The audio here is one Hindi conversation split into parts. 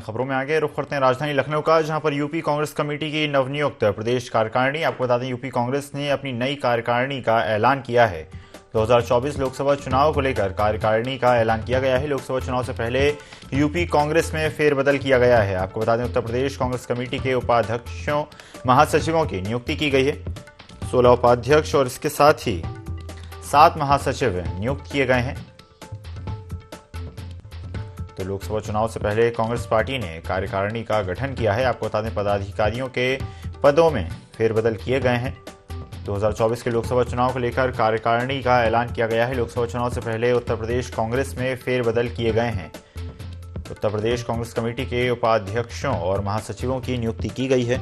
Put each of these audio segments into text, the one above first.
खबरों में आगे रुख करते हैं राजधानी लखनऊ का, जहां पर यूपी कांग्रेस कमेटी की नवनियुक्त प्रदेश कार्यकारिणी। आपको बता दें यूपी कांग्रेस ने अपनी नई कार्यकारिणी का ऐलान किया है। 2024 लोकसभा चुनाव को लेकर कार्यकारिणी का ऐलान किया गया है। लोकसभा चुनाव से पहले यूपी कांग्रेस में फेरबदल किया गया है। आपको बता दें उत्तर प्रदेश कांग्रेस कमेटी के उपाध्यक्षों महासचिवों की नियुक्ति की गई है। 16 उपाध्यक्ष और इसके साथ ही 7 महासचिव नियुक्त किए गए हैं। तो लोकसभा चुनाव से पहले कांग्रेस पार्टी ने कार्यकारिणी का गठन किया है। आपको बता दें पदाधिकारियों के पदों में फेरबदल किए गए हैं। 2024 के लोकसभा चुनाव को लेकर कार्यकारिणी का ऐलान किया गया है। लोकसभा चुनाव से पहले उत्तर प्रदेश कांग्रेस में फेरबदल किए गए हैं। उत्तर प्रदेश कांग्रेस कमेटी के उपाध्यक्षों और महासचिवों की नियुक्ति की गई है।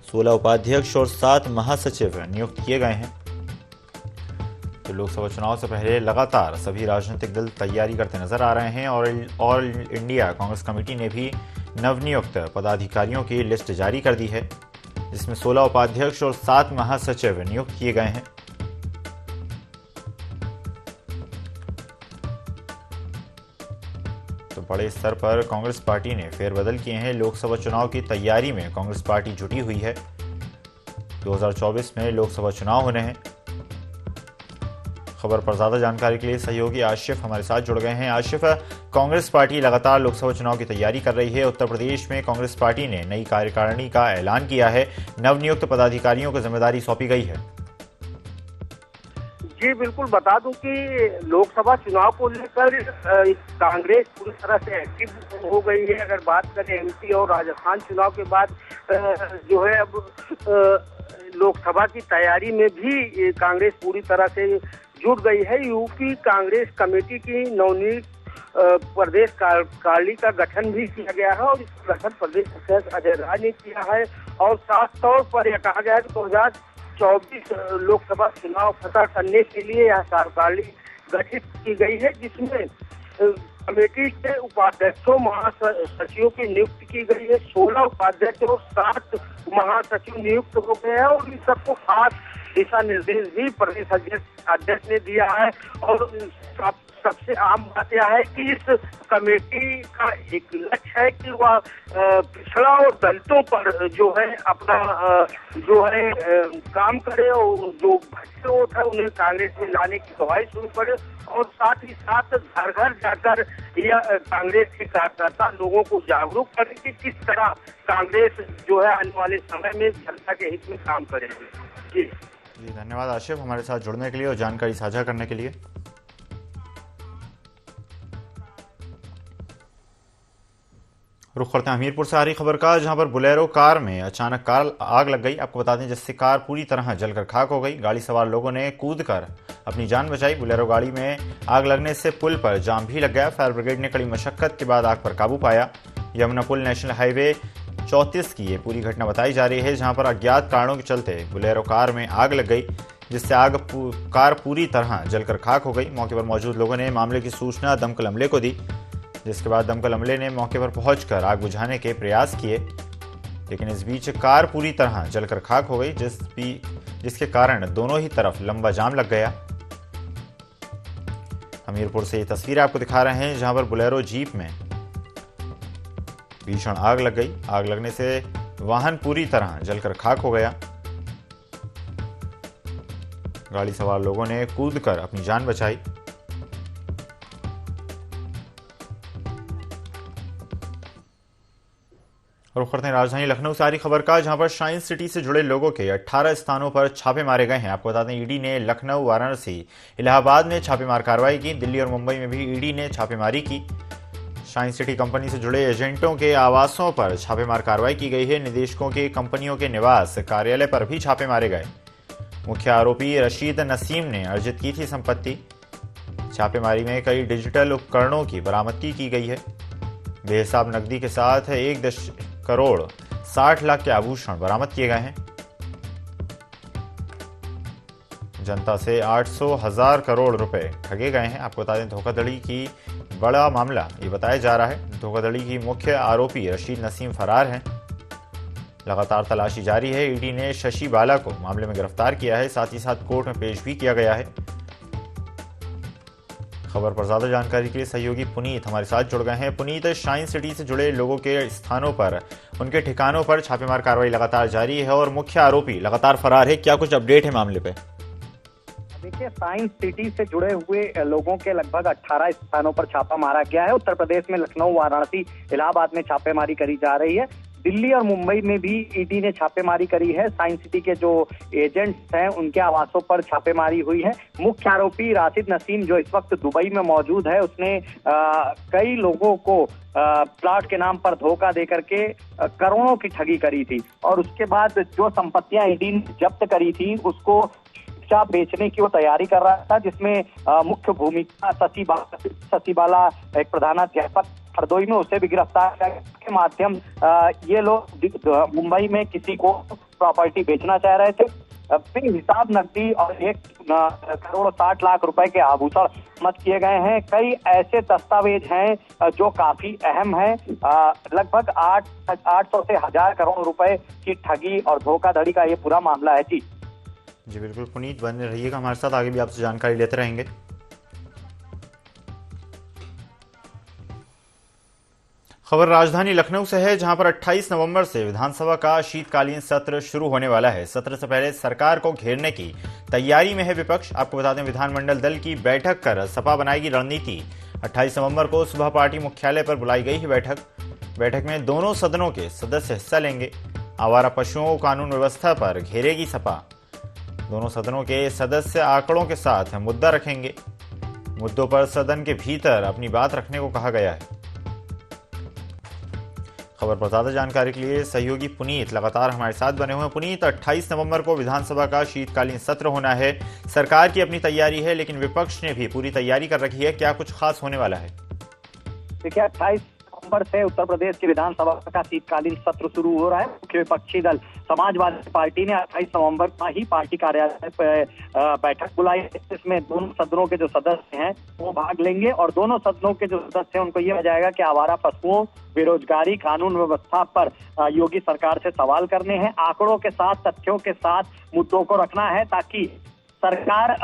16 उपाध्यक्ष और 7 महासचिव नियुक्त किए गए हैं। तो लोकसभा चुनाव से पहले लगातार सभी राजनीतिक दल तैयारी करते नजर आ रहे हैं और ऑल इंडिया कांग्रेस कमेटी ने भी नवनियुक्त पदाधिकारियों की लिस्ट जारी कर दी है, जिसमें 16 उपाध्यक्ष और 7 महासचिव नियुक्त किए गए हैं। तो बड़े स्तर पर कांग्रेस पार्टी ने फेरबदल किए हैं। लोकसभा चुनाव की तैयारी में कांग्रेस पार्टी जुटी हुई है। 2024 में लोकसभा चुनाव होने हैं। खबर पर ज्यादा जानकारी के लिए सहयोगी आशिफ हमारे साथ जुड़ गए हैं। आशिफ, कांग्रेस पार्टी लगातार लोकसभा चुनाव की तैयारी कर रही है। उत्तर प्रदेश में कांग्रेस पार्टी ने नई कार्यकारिणी का ऐलान किया है। नवनियुक्त पदाधिकारियों को जिम्मेदारी सौंपी गई है। जी बिल्कुल, बता दूं कि लोकसभा चुनाव को लेकर कांग्रेस पूरी तरह से एक्टिव हो गई है। अगर बात करें एमपी और राजस्थान चुनाव के बाद जो है अब लोकसभा की तैयारी में भी कांग्रेस पूरी तरह से जुट गई है। यूपी कांग्रेस कमेटी की नवनियुक्त प्रदेश कार्यकारिणी का गठन भी किया गया है और इसका गठन प्रदेश अध्यक्ष अजय राय ने किया है। और साफ तौर पर यह कहा गया है कि 2024 लोकसभा चुनाव फतह करने के लिए यह कार्यकारिणी गठित की गई है, जिसमें कमेटी के उपाध्यक्षों महासचिवों की नियुक्ति की गई है। 16 उपाध्यक्ष और 7 महासचिव नियुक्त हो गए हैं और इन सबको खास दिशा निर्देश भी प्रदेश अध्यक्ष ने दिया है। और सबसे आम बात यह है कि इस कमेटी का एक लक्ष्य है कि वह पिछड़ा और दलितों पर जो है अपना जो है काम करे और जो भटके वोट है उन्हें कांग्रेस में लाने की दवाई शुरू करे। और साथ ही साथ घर घर जाकर यह कांग्रेस के कार्यकर्ता लोगों को जागरूक करें कि किस तरह कांग्रेस जो है आने वाले समय में जनता के हित में काम करेगी। जी धन्यवाद आशिफ हमारे साथ जुड़ने के लिए और जानकारी साझा करने के लिए। रुख करते हैं हमीरपुर से आ रही खबर का, जहां पर बुलेरो कार में अचानक कार आग लग गई। आपको बता दें जिससे कार पूरी तरह जलकर खाक हो गई। गाड़ी सवार लोगों ने कूदकर अपनी जान बचाई। बुलेरो गाड़ी में आग लगने से पुल पर जाम भी लग गया। फायर ब्रिगेड ने कड़ी मशक्कत के बाद आग पर काबू पाया। यमुना पुल नेशनल हाईवे 34 की ये पूरी घटना बताई जा रही है, जहां पर अज्ञात कारणों के चलते बुलेरो कार में आग लग गई, जिससे कार पूरी तरह जलकर खाक हो गई। मौके पर मौजूद लोगों ने मामले की सूचना दमकल अमले को दी, जिसके बाद दमकल अमले ने मौके पर पहुंचकर आग बुझाने के प्रयास किए, लेकिन इस बीच कार पूरी तरह जलकर खाक हो गई, जिसके कारण दोनों ही तरफ लंबा जाम लग गया। हमीरपुर से ये तस्वीर आपको दिखा रहे हैं, जहां पर बुलेरो जीप में भीषण आग लग गई। आग लगने से वाहन पूरी तरह जलकर खाक हो गया। गाड़ी सवार लोगों ने कूदकर अपनी जान बचाई। रुख करते हैं राजधानी लखनऊ से आ रही खबर का, जहां पर शाइन सिटी से जुड़े लोगों के 18 स्थानों पर छापे मारे गए हैं। आपको बता दें ईडी ने लखनऊ, वाराणसी, इलाहाबाद में छापेमार कार्रवाई की। दिल्ली और मुंबई में भी ईडी ने छापेमारी की। शाइन सिटी कंपनी से जुड़े एजेंटों के आवासों पर छापेमार कार्रवाई की गई है। निदेशकों की कंपनियों के निवास कार्यालय पर भी छापे मारे गए। मुख्य आरोपी रशीद नसीम ने अर्जित की थी संपत्ति। छापेमारी में कई डिजिटल उपकरणों की बरामदगी की गई है। बेहिसाब नकदी के साथ 1 करोड़ 60 लाख के आभूषण बरामद किए गए हैं। जनता से 800,000 करोड़ रुपए ठगे गए हैं। आपको बता दें धोखाधड़ी की बड़ा मामला ये बताया जा रहा है। धोखाधड़ी की मुख्य आरोपी रशीद नसीम फरार हैं। लगातार तलाशी जारी है। ईडी ने शशि बाला को मामले में गिरफ्तार किया है, साथ ही साथ कोर्ट में पेश भी किया गया है। खबर पर ज्यादा जानकारी के लिए सहयोगी पुनीत हमारे साथ जुड़ गए हैं। पुनीत, शाइन सिटी से जुड़े लोगों के स्थानों पर, उनके ठिकानों पर छापेमार कार्रवाई लगातार जारी है और मुख्य आरोपी लगातार फरार है। क्या कुछ अपडेट है मामले पे? देखिए, साइंस सिटी से जुड़े हुए लोगों के लगभग 18 स्थानों पर छापा मारा गया है। उत्तर प्रदेश में लखनऊ, वाराणसी, इलाहाबाद में छापेमारी करी जा रही है। दिल्ली और मुंबई में भी ईडी ने छापेमारी करी है। साइंस सिटी के जो एजेंट्स हैं उनके आवासों पर छापेमारी हुई है। मुख्य आरोपी राशिद नसीम, जो इस वक्त दुबई में मौजूद है, उसने कई लोगों को प्लाट के नाम पर धोखा देकर के करोड़ों की ठगी करी थी और उसके बाद जो संपत्तियां ईडी ने जब्त करी थी उसको बेचने की वो तैयारी कर रहा था, जिसमें मुख्य भूमिका शशि बाला, एक प्रधानाध्यापक हरदोई में, उसे भी गिरफ्तार के माध्यम ये लोग मुंबई में किसी को प्रॉपर्टी बेचना चाह रहे थे। फिर हिसाब नकदी और 1,60,60,00,000 रुपए के आभूषण मत किए गए हैं। कई ऐसे दस्तावेज हैं जो काफी अहम हैं। लगभग 800 से 1,000 करोड़ रुपए की ठगी और धोखाधड़ी का ये पूरा मामला है। जी बिल्कुल पुनीत, बने रहिएगा हमारे साथ, आगे भी आपसे जानकारी लेते रहेंगे। खबर राजधानी लखनऊ से है, जहां पर 28 नवंबर से विधानसभा का शीतकालीन सत्र शुरू होने वाला है। सत्र से पहले सरकार को घेरने की तैयारी में है विपक्ष। आपको बता दें, विधानमंडल दल की बैठक कर सपा बनाएगी रणनीति। 28 नवंबर को सुबह पार्टी मुख्यालय पर बुलाई गई है बैठक में दोनों सदनों के सदस्य हिस्सा लेंगे। आवारा पशुओं कानून व्यवस्था पर घेरेगी सपा। दोनों सदनों के सदस्य आंकड़ों के साथ मुद्दा रखेंगे। मुद्दों पर सदन के भीतर अपनी बात रखने को कहा गया है। खबर पर ज्यादा जानकारी के लिए सहयोगी पुनीत लगातार हमारे साथ बने हुए हैं। पुनीत, 28 नवंबर को विधानसभा का शीतकालीन सत्र होना है। सरकार की अपनी तैयारी है, लेकिन विपक्ष ने भी पूरी तैयारी कर रखी है। क्या कुछ खास होने वाला है? देखिए, 28 नवंबर से उत्तर प्रदेश की विधानसभा का शीतकालीन सत्र शुरू हो रहा है। मुख्य विपक्षी दल समाजवादी पार्टी ने 28 नवंबर का ही पार्टी कार्यालय पर बैठक बुलाई है। इसमें दोनों सदनों के जो सदस्य हैं वो भाग लेंगे और दोनों सदनों के जो सदस्य हैं उनको यह जाएगा कि आवारा पशुओं, बेरोजगारी, कानून व्यवस्था पर योगी सरकार से सवाल करने हैं। आंकड़ों के साथ, तथ्यों के साथ मुद्दों को रखना है ताकि सरकार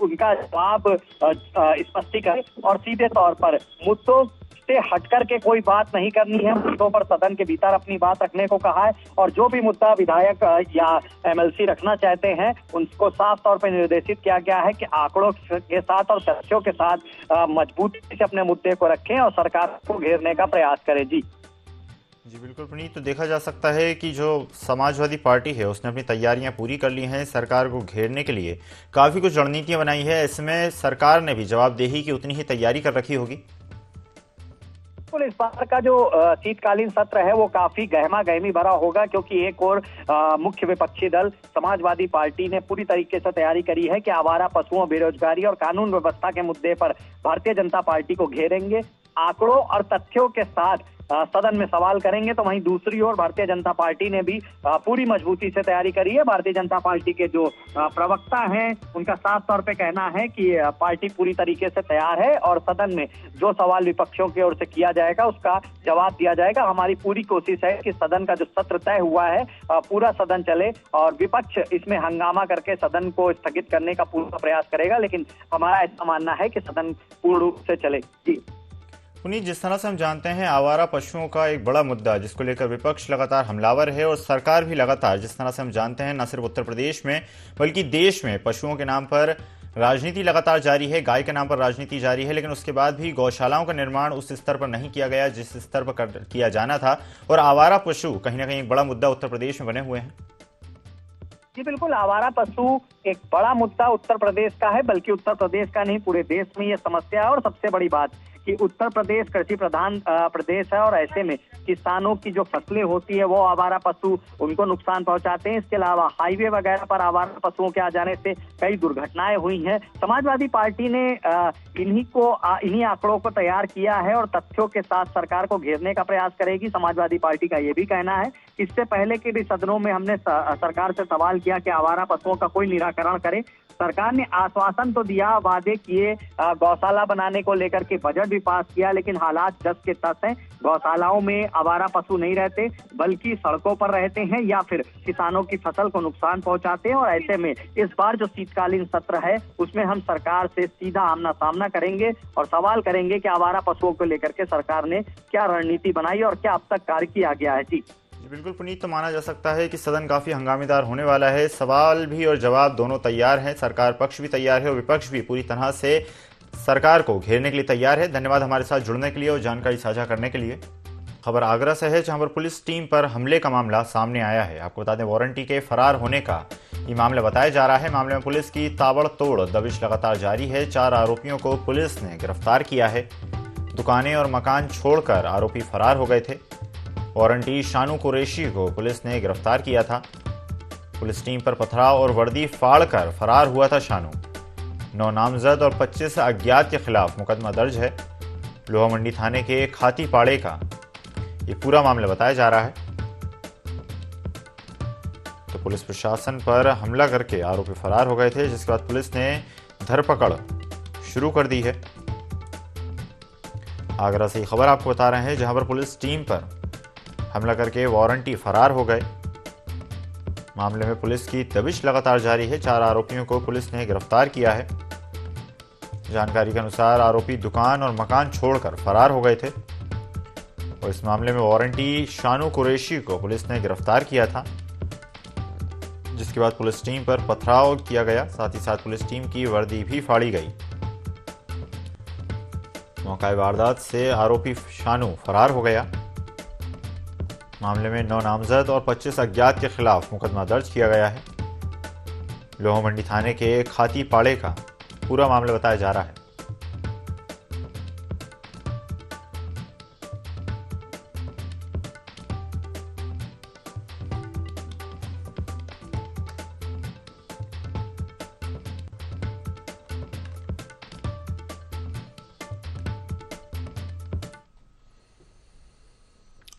उनका जवाब स्पष्टीकरण और सीधे तौर पर मुद्दों से हटकर के कोई बात नहीं करनी है। मुद्दों पर सदन के भीतर अपनी बात रखने को कहा है और जो भी मुद्दा विधायक या एमएलसी रखना चाहते हैं उनको साफ तौर पर निर्देशित किया गया है कि आंकड़ों के साथ और तथ्यों के साथ मजबूती से अपने मुद्दे को रखें और सरकार को घेरने का प्रयास करें। जी बिल्कुल पुनीत, तो देखा जा सकता है कि जो समाजवादी पार्टी है उसने अपनी तैयारियां पूरी कर ली हैं। सरकार को घेरने के लिए काफी कुछ रणनीतियां बनाई है। इसमें सरकार ने भी जवाबदेही की उतनी ही तैयारी कर रखी होगी। इस बार का जो शीतकालीन सत्र है वो काफी गहमा गहमी भरा होगा, क्योंकि एक और मुख्य विपक्षी दल समाजवादी पार्टी ने पूरी तरीके से तैयारी करी है कि आवारा पशुओं, बेरोजगारी और कानून व्यवस्था के मुद्दे पर भारतीय जनता पार्टी को घेरेंगे, आंकड़ों और तथ्यों के साथ सदन में सवाल करेंगे। तो वहीं दूसरी ओर भारतीय जनता पार्टी ने भी पूरी मजबूती से तैयारी करी है। भारतीय जनता पार्टी के जो प्रवक्ता हैं उनका साफ तौर पे कहना है कि पार्टी पूरी तरीके से तैयार है और सदन में जो सवाल विपक्षों की ओर से किया जाएगा उसका जवाब दिया जाएगा। हमारी पूरी कोशिश है कि सदन का जो सत्र तय हुआ है पूरा सदन चले और विपक्ष इसमें हंगामा करके सदन को स्थगित करने का पूरा प्रयास करेगा, लेकिन हमारा ऐसा मानना है कि सदन पूर्ण रूप से चले। जी पुनीत, जिस तरह से हम जानते हैं आवारा पशुओं का एक बड़ा मुद्दा जिसको लेकर विपक्ष लगातार हमलावर है और सरकार भी लगातार, जिस तरह से हम जानते हैं, न सिर्फ उत्तर प्रदेश में बल्कि देश में पशुओं के नाम पर राजनीति लगातार जारी है। गाय के नाम पर राजनीति जारी है, लेकिन उसके बाद भी गौशालाओं का निर्माण उस स्तर पर नहीं किया गया जिस स्तर पर किया जाना था और आवारा पशु कहीं ना कहीं एक बड़ा मुद्दा उत्तर प्रदेश में बने हुए हैं। जी बिल्कुल, आवारा पशु एक बड़ा मुद्दा उत्तर प्रदेश का है, बल्कि उत्तर प्रदेश का नहीं पूरे देश में ये समस्या है। और सबसे बड़ी बात कि उत्तर प्रदेश कृषि प्रधान प्रदेश है और ऐसे में किसानों की जो फसलें होती है वो आवारा पशु उनको नुकसान पहुंचाते हैं। इसके अलावा हाईवे वगैरह पर आवारा पशुओं के आ जाने से कई दुर्घटनाएं हुई हैं। समाजवादी पार्टी ने इन्हीं आंकड़ों को तैयार किया है और तथ्यों के साथ सरकार को घेरने का प्रयास करेगी। समाजवादी पार्टी का ये भी कहना है, इससे पहले के भी सदनों में हमने सरकार से सवाल किया कि आवारा पशुओं का कोई निराकरण करे। सरकार ने आश्वासन तो दिया, वादे किए, गौशाला बनाने को लेकर के बजट भी भी पास किया, लेकिन हालात जस के तस हैं। गौशालाओं में आवारा पशु नहीं रहते, बल्कि सड़कों पर रहते हैं या फिर किसानों की फसल को नुकसान पहुंचाते हैं। और ऐसे में इस बार जो शीतकालीन सत्र है उसमें हम सरकार से सीधा आमना सामना करेंगे और सवाल करेंगे कि आवारा पशुओं को लेकर के सरकार ने क्या रणनीति बनाई और क्या अब तक कार्य किया गया है। जी बिल्कुल पुनीत, तो माना जा सकता है कि सदन काफी हंगामेदार होने वाला है। सवाल भी और जवाब दोनों तैयार हैं, सरकार पक्ष भी तैयार है और विपक्ष भी पूरी तरह से सरकार को घेरने के लिए तैयार है। धन्यवाद हमारे साथ जुड़ने के लिए और जानकारी साझा करने के लिए। खबर आगरा से है, जहां पर पुलिस टीम पर हमले का मामला सामने आया है। आपको बता दें, वारंटी के फरार होने का ये मामला बताया जा रहा है। मामले में पुलिस की ताबड़तोड़ दबिश लगातार जारी है। 4 आरोपियों को पुलिस ने गिरफ्तार किया है। दुकानें और मकान छोड़कर आरोपी फरार हो गए थे। वारंटी शानू कुरैशी को पुलिस ने गिरफ्तार किया था। पुलिस टीम पर पथराव और वर्दी फाड़कर फरार हुआ था शानू। 9 नामजद और 25 अज्ञात के खिलाफ मुकदमा दर्ज है। लोहा मंडी थाने के खाती पाड़े का ये पूरा मामला बताया जा रहा है। तो पुलिस प्रशासन पर हमला करके आरोपी फरार हो गए थे, जिसके बाद पुलिस ने धरपकड़ शुरू कर दी है। आगरा से खबर आपको बता रहे हैं, जहां पर पुलिस टीम पर हमला करके वारंटी फरार हो गए। मामले में पुलिस की दबिश लगातार जारी है। 4 आरोपियों को पुलिस ने गिरफ्तार किया है। जानकारी के अनुसार आरोपी दुकान और मकान छोड़कर फरार हो गए थे और इस मामले में वारंटी शानू कुरैशी को पुलिस ने गिरफ्तार किया था, जिसके बाद पुलिस टीम पर पथराव किया गया। साथ ही साथ पुलिस टीम की वर्दी भी फाड़ी गई। मौका वारदात से आरोपी शानू फरार हो गया। मामले में 9 नामजद और 25 अज्ञात के खिलाफ मुकदमा दर्ज किया गया है। लोहा मंडी थाने के खाती पाड़े का पूरा मामला बताया जा रहा है।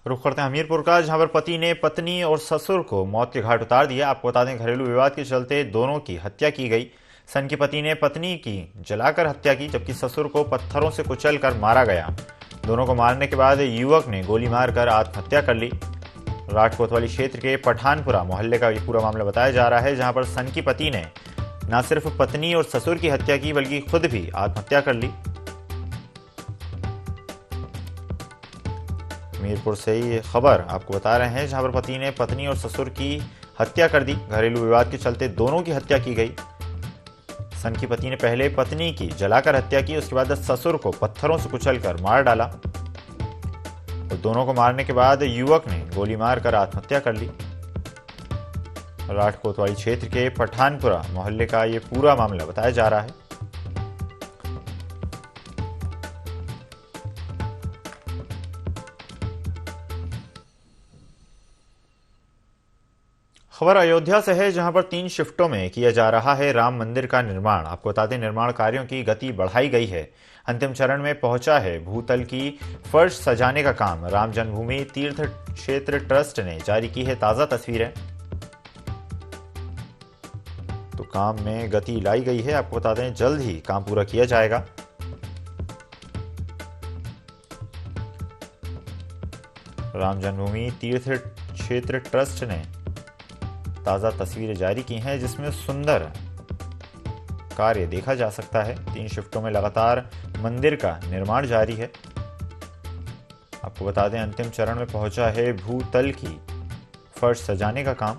रुख करते हैं हमीरपुर का, जहां पर पति ने पत्नी और ससुर को मौत के घाट उतार दिया। आपको बता दें, घरेलू विवाद के चलते दोनों की हत्या की गई। सन के पति ने पत्नी की जलाकर हत्या की, जबकि ससुर को पत्थरों से कुचलकर मारा गया। दोनों को मारने के बाद युवक ने गोली मारकर आत्महत्या कर ली। राठ कोतवाली क्षेत्र के पठानपुरा मोहल्ले का ये पूरा मामला बताया जा रहा है, जहां पर सन की पति ने न सिर्फ पत्नी और ससुर की हत्या की, बल्कि खुद भी आत्महत्या कर ली। हमीरपुर से ये खबर आपको बता रहे हैं, जहां पर पति ने पत्नी और ससुर की हत्या कर दी। घरेलू विवाद के चलते दोनों की हत्या की गई। सन की पति ने पहले पत्नी की जलाकर हत्या की, उसके बाद ससुर को पत्थरों से कुचलकर मार डाला और दोनों को मारने के बाद युवक ने गोली मारकर आत्महत्या कर ली। राठ कोतवाली क्षेत्र के पठानपुरा मोहल्ले का ये पूरा मामला बताया जा रहा है। खबर अयोध्या से है, जहां पर 3 शिफ्टों में किया जा रहा है राम मंदिर का निर्माण। आपको बता दें, निर्माण कार्यों की गति बढ़ाई गई है। अंतिम चरण में पहुंचा है भूतल की फर्श सजाने का काम। राम जन्मभूमि तीर्थ क्षेत्र ट्रस्ट ने जारी की है ताजा तस्वीरें। तो काम में गति लाई गई है। आपको बता दें, जल्द ही काम पूरा किया जाएगा। राम जन्मभूमि तीर्थ क्षेत्र ट्रस्ट ने ताज़ा तस्वीरें जारी की हैं, जिसमें सुंदर कार्य देखा जा सकता है। 3 शिफ्टों में लगातार मंदिर का निर्माण जारी है। आपको बता दें, अंतिम चरण में पहुंचा है भूतल की फर्श सजाने का काम।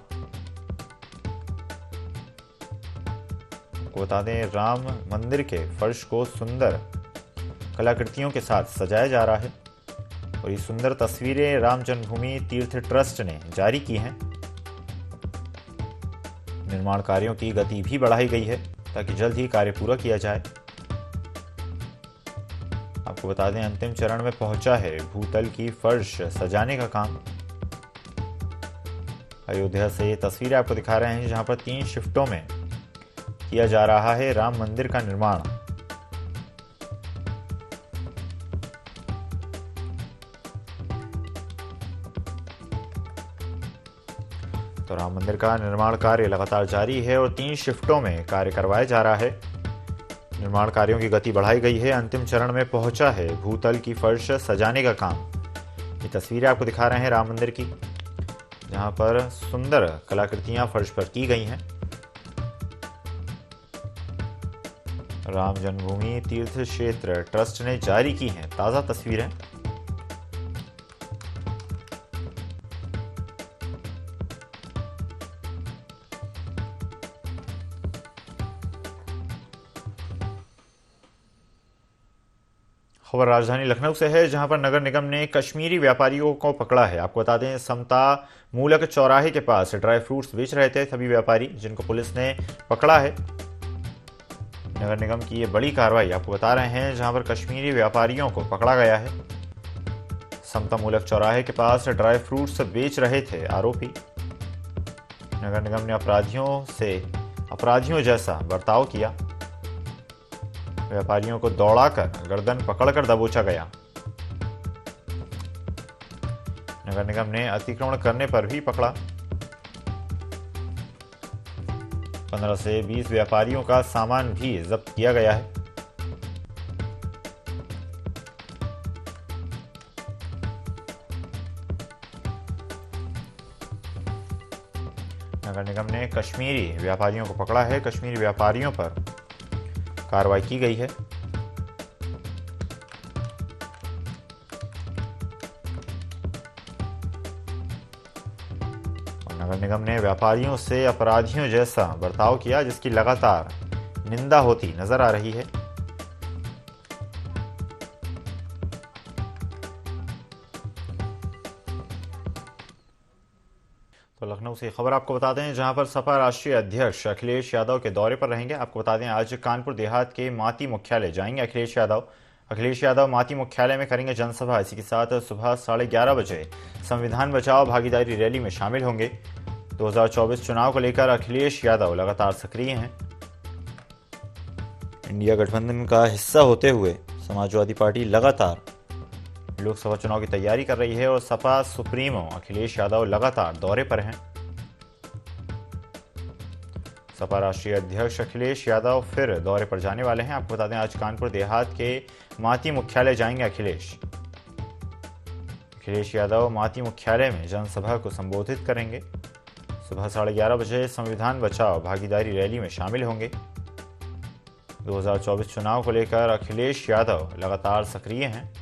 आपको बता दें, राम मंदिर के फर्श को सुंदर कलाकृतियों के साथ सजाया जा रहा है और ये सुंदर तस्वीरें राम जन्मभूमि तीर्थ ट्रस्ट ने जारी की हैं। निर्माण कार्यों की गति भी बढ़ाई गई है ताकि जल्द ही कार्य पूरा किया जाए। आपको बता दें, अंतिम चरण में पहुंचा है भूतल की फर्श सजाने का काम। अयोध्या से ये तस्वीरें आपको दिखा रहे हैं, जहां पर 3 शिफ्टों में किया जा रहा है राम मंदिर का निर्माण। तो राम मंदिर का निर्माण कार्य लगातार जारी है और 3 शिफ्टों में कार्य करवाया जा रहा है। निर्माण कार्यों की गति बढ़ाई गई है। अंतिम चरण में पहुंचा है भूतल की फर्श सजाने का काम। ये तस्वीरें आपको दिखा रहे हैं राम मंदिर की, जहां पर सुंदर कलाकृतियां फर्श पर की गई हैं। राम जन्मभूमि तीर्थ क्षेत्र ट्रस्ट ने जारी की हैं ताजा तस्वीरें। खबर राजधानी लखनऊ से है, जहां पर नगर निगम ने कश्मीरी व्यापारियों को पकड़ा है। आपको बता दें, समता मूलक चौराहे के पास ड्राई फ्रूट्स बेच रहे थे सभी व्यापारी, जिनको पुलिस ने पकड़ा है। नगर निगम की ये बड़ी कार्रवाई आपको बता रहे हैं, जहां पर कश्मीरी व्यापारियों को पकड़ा गया है। समता मूलक चौराहे के पास ड्राई फ्रूट्स बेच रहे थे आरोपी। नगर निगम ने अपराधियों जैसा बर्ताव किया। व्यापारियों को दौड़ाकर गर्दन पकड़कर दबोचा गया। नगर निगम ने अतिक्रमण करने पर भी पकड़ा। 15 से 20 व्यापारियों का सामान भी जब्त किया गया है। नगर निगम ने कश्मीरी व्यापारियों को पकड़ा है। कश्मीरी व्यापारियों पर कार्रवाई की गई है। और नगर निगम ने व्यापारियों से अपराधियों जैसा बर्ताव किया, जिसकी लगातार निंदा होती नजर आ रही है। तो लखनऊ से खबर आपको बता दें, जहां पर सपा राष्ट्रीय अध्यक्ष अखिलेश यादव के दौरे पर रहेंगे। आपको बता दें, आज कानपुर देहात के माती मुख्यालय जाएंगे अखिलेश यादव माती मुख्यालय में करेंगे जनसभा। इसी के साथ सुबह 11:30 बजे संविधान बचाओ भागीदारी रैली में शामिल होंगे। 2024 चुनाव को लेकर अखिलेश यादव लगातार सक्रिय हैं। इंडिया गठबंधन का हिस्सा होते हुए समाजवादी पार्टी लगातार लोकसभा चुनाव की तैयारी कर रही है और सपा सुप्रीमो अखिलेश यादव लगातार दौरे पर हैं। सपा राष्ट्रीय अध्यक्ष अखिलेश यादव फिर दौरे पर जाने वाले हैं। आपको बता दें, आज कानपुर देहात के माती मुख्यालय जाएंगे अखिलेश यादव माती मुख्यालय में जनसभा को संबोधित करेंगे। सुबह 11:30 बजे संविधान बचाओ भागीदारी रैली में शामिल होंगे। 2024 चुनाव को लेकर अखिलेश यादव लगातार सक्रिय हैं।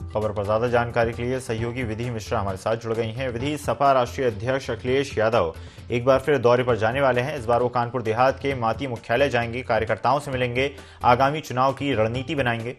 खबर पर ज्यादा जानकारी के लिए सहयोगी विधि मिश्रा हमारे साथ जुड़ गई हैं। विधि, सपा राष्ट्रीय अध्यक्ष अखिलेश यादव एक बार फिर दौरे पर जाने वाले हैं। इस बार वो कानपुर देहात के माती मुख्यालय जाएंगे, कार्यकर्ताओं से मिलेंगे, आगामी चुनाव की रणनीति बनाएंगे।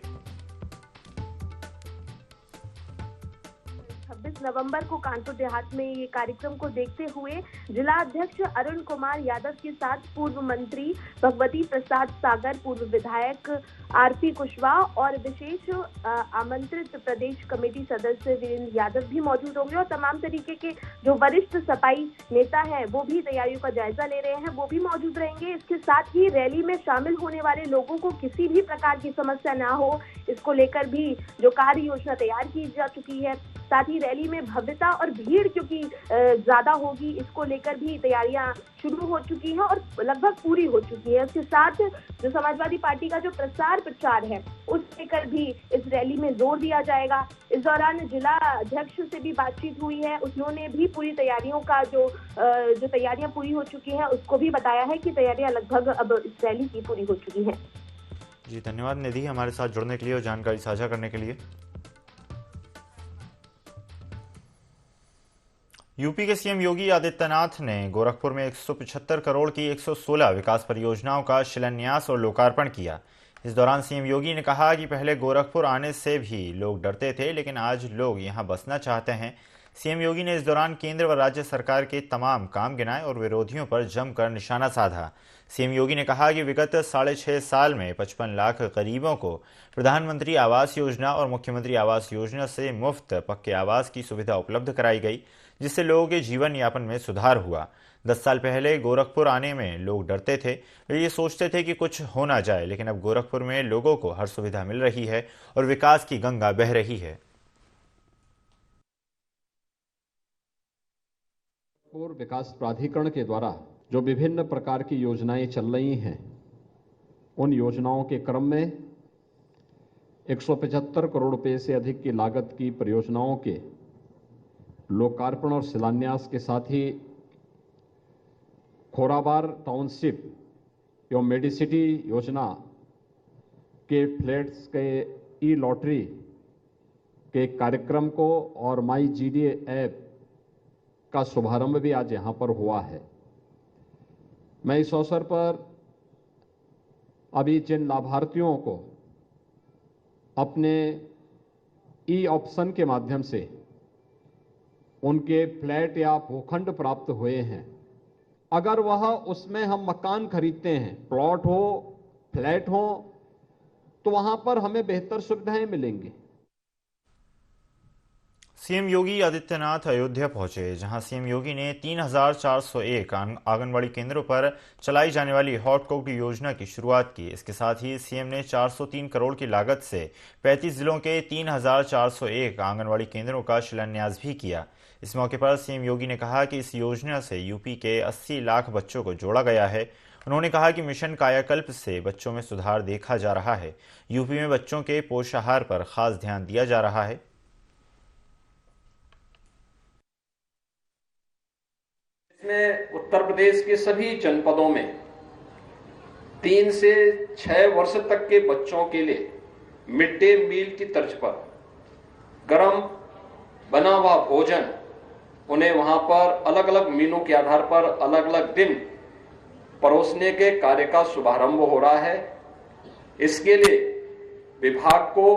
26 नवंबर को कानपुर देहात में ये कार्यक्रम को देखते हुए जिला अध्यक्ष अरुण कुमार यादव के साथ पूर्व मंत्री भगवती प्रसाद सागर, पूर्व विधायक आरपी कुशवाहा और विशेष आमंत्रित प्रदेश कमेटी सदस्य वीरेंद्र यादव भी मौजूद होंगे। और तमाम तरीके के जो वरिष्ठ सपाई नेता हैं वो भी तैयारियों का जायजा ले रहे हैं, वो भी मौजूद रहेंगे। इसके साथ ही रैली में शामिल होने वाले लोगों को किसी भी प्रकार की समस्या ना हो, इसको लेकर भी जो कार्य योजना तैयार की जा चुकी है। साथ ही रैली में भव्यता और भीड़ क्योंकि ज्यादा होगी, इसको लेकर भी तैयारियां शुरू हो चुकी हैं और लगभग पूरी हो चुकी है। इसके साथ जो समाजवादी पार्टी का जो प्रचार है उस लेकर भी इस रैली में जोर दिया जाएगा। इस दौरान जिला अध्यक्ष से भी बातचीत हुई है, उन्होंने भी पूरी तैयारियों का जो तैयारियां पूरी हो चुकी हैं उसको भी बताया है कि तैयारियां लगभग अब इस रैली की पूरी हो चुकी हैं। जी धन्यवाद निधि, हमारे साथ जुड़ने के लिए और जानकारी साझा करने के लिए। यूपी के सीएम योगी आदित्यनाथ ने गोरखपुर में 175 करोड़ की 116 विकास परियोजनाओं का शिलान्यास और लोकार्पण किया। इस दौरान सीएम योगी ने कहा कि पहले गोरखपुर आने से भी लोग डरते थे, लेकिन आज लोग यहां बसना चाहते हैं। सीएम योगी ने इस दौरान केंद्र व राज्य सरकार के तमाम काम गिनाए और विरोधियों पर जमकर निशाना साधा। सीएम योगी ने कहा कि विगत 6.5 साल में 55 लाख गरीबों को प्रधानमंत्री आवास योजना और मुख्यमंत्री आवास योजना से मुफ्त पक्के आवास की सुविधा उपलब्ध कराई गई, जिससे लोगों के जीवन यापन में सुधार हुआ। 10 साल पहले गोरखपुर आने में लोग डरते थे, वे ये सोचते थे कि कुछ हो ना जाए, लेकिन अब गोरखपुर में लोगों को हर सुविधा मिल रही है और विकास की गंगा बह रही है। और विकास प्राधिकरण के द्वारा जो विभिन्न प्रकार की योजनाएं चल रही हैं, उन योजनाओं के क्रम में 175 करोड़ रुपए से अधिक की लागत की परियोजनाओं के लोकार्पण और शिलान्यास के साथ ही खोराबार टाउनशिप एवं मेडिसिटी योजना के फ्लैट्स के ई लॉटरी के कार्यक्रम को और माई जीडीए ऐप का शुभारंभ भी आज यहां पर हुआ है। मैं इस अवसर पर अभी जिन लाभार्थियों को अपने ई ऑप्शन के माध्यम से उनके फ्लैट या भूखंड प्राप्त हुए हैं, अगर वह उसमें हम मकान खरीदते हैं, प्लॉट हो, फ्लैट हो, तो वहां पर हमें बेहतर सुविधाएं मिलेंगी। सीएम योगी आदित्यनाथ अयोध्या पहुंचे, जहां सीएम योगी ने 3401 आंगनबाड़ी केंद्रों पर चलाई जाने वाली हॉट कुक्ड योजना की शुरुआत की। इसके साथ ही सीएम ने 403 करोड़ की लागत से 35 जिलों के 3401 आंगनबाड़ी केंद्रों का शिलान्यास भी किया। इस मौके पर सीएम योगी ने कहा कि इस योजना से यूपी के 80 लाख बच्चों को जोड़ा गया है। उन्होंने कहा कि मिशन कायाकल्प से बच्चों में सुधार देखा जा रहा है। यूपी में बच्चों के पोषाहार पर खास ध्यान दिया जा रहा है। इसमें उत्तर प्रदेश के सभी जनपदों में 3 से 6 वर्ष तक के बच्चों के लिए मिड डे मील की तर्ज पर गरम बना हुआ भोजन उन्हें वहां पर अलग अलग मीनू के आधार पर अलग अलग दिन परोसने के कार्य का शुभारंभ हो रहा है। इसके लिए विभाग को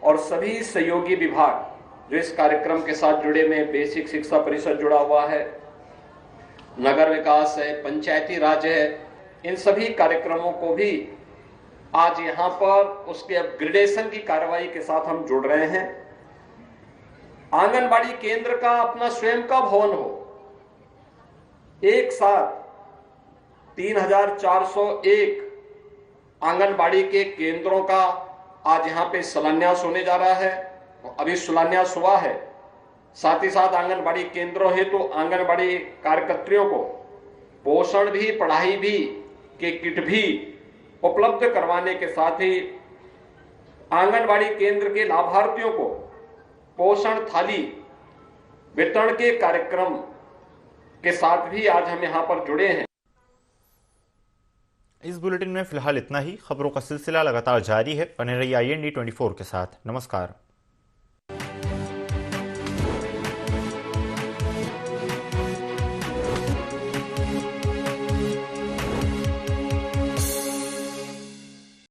और सभी सहयोगी विभाग जो इस कार्यक्रम के साथ जुड़े में बेसिक शिक्षा परिषद जुड़ा हुआ है, नगर विकास है, पंचायती राज है, इन सभी कार्यक्रमों को भी आज यहां पर उसके अपग्रेडेशन की कार्रवाई के साथ हम जुड़ रहे हैं। आंगनबाड़ी केंद्र का अपना स्वयं का भवन हो, एक साथ 3401 आंगनबाड़ी के केंद्रों का आज यहां पे शिलान्यास होने जा रहा है। अभी शिलान्यास हुआ है। साथ ही साथ आंगनबाड़ी केंद्रों है तो आंगनबाड़ी कार्यकर्त्रियों को पोषण भी, पढ़ाई भी के किट भी उपलब्ध करवाने के साथ ही आंगनबाड़ी केंद्र के लाभार्थियों को पोषण थाली वितरण के कार्यक्रम के साथ भी आज हम यहां पर जुड़े हैं। इस बुलेटिन में फिलहाल इतना ही। खबरों का सिलसिला लगातार जारी है। बने रहिए IND 24 के साथ। नमस्कार।